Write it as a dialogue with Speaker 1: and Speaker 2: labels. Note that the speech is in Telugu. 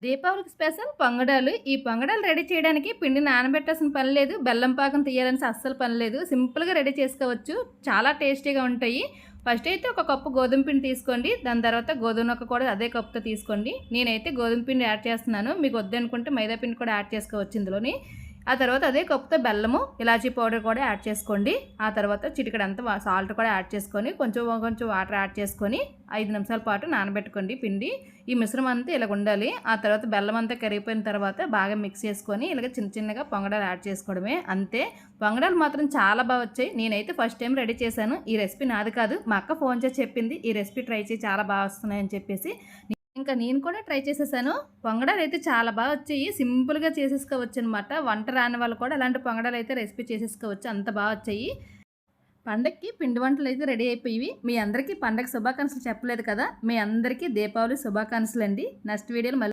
Speaker 1: దీపావళికి స్పెషల్ పొంగడాలు. ఈ పొంగడాలు రెడీ చేయడానికి పిండి నానబెట్టాల్సిన పని లేదు. బెల్లం పాకం తీయాలని అస్సలు పని లేదు. సింపుల్‌గా రెడీ చేసుకోవచ్చు. చాలా టేస్టీగా ఉంటాయి. ఫస్ట్ అయితే ఒక కప్పు గోధుమ పిండి తీసుకోండి. దాని తర్వాత గోధుమ నూక కూడా అదే కప్‌తో తీసుకోండి. నేనైతే గోధుమ పిండి యాడ్ చేస్తున్నాను. మీకు వద్దనుకుంటే మైదా పిండి కూడా యాడ్ చేసుకోవచ్చు ఇందులోని. ఆ తర్వాత అదే కప్‌తో బెల్లము, ఇలాచీ పౌడర్ కూడా యాడ్ చేసుకోండి. ఆ తర్వాత చిటికెడంత సాల్ట్ కూడా యాడ్ చేసుకొని కొంచెం కొంచెం వాటర్ యాడ్ చేసుకొని 5 నిమిషాల పాటు నానబెట్టుకోండి పిండి. ఈ మిశ్రమం అంతా ఇలాగ ఉండాలి. ఆ తర్వాత బెల్లం అంతా కరిగిపోయిన తర్వాత బాగా మిక్స్ చేసుకొని ఇలాగ చిన్న చిన్నగా పొంగడాలు యాడ్ చేసుకోవడమే అంతే. పొంగడాలు మాత్రం చాలా బాగా వచ్చాయి. నేనైతే ఫస్ట్ టైం రెడీ చేశాను. ఈ రెసిపీ నాది కాదు. మా అక్క ఫోన్ చేసి చెప్పింది ఈ రెసిపీ ట్రై చేయి చాలా బాగా వస్తున్నాయని చెప్పేసి. ఇంకా నేను కూడా ట్రై చేసేసాను. పొంగడాలైతే చాలా బాగా వచ్చాయి. సింపుల్‌గా చేసేసుకోవచ్చనమాట. వంట రాని వాళ్ళు కూడా ఇలాంటి పొంగడాలైతే రెసిపీ చేసేసుకోవచ్చు. అంత బాగా వచ్చాయి. పండగకి పిండి వంటలైతే రెడీ అయిపోయివి. మీ అందరికీ పండగ శుభాకాంక్షలు చెప్పలేదు కదా! మీ అందరికీ దీపావళి శుభాకాంక్షలండి. నెక్స్ట్ వీడియోలో మళ్ళీ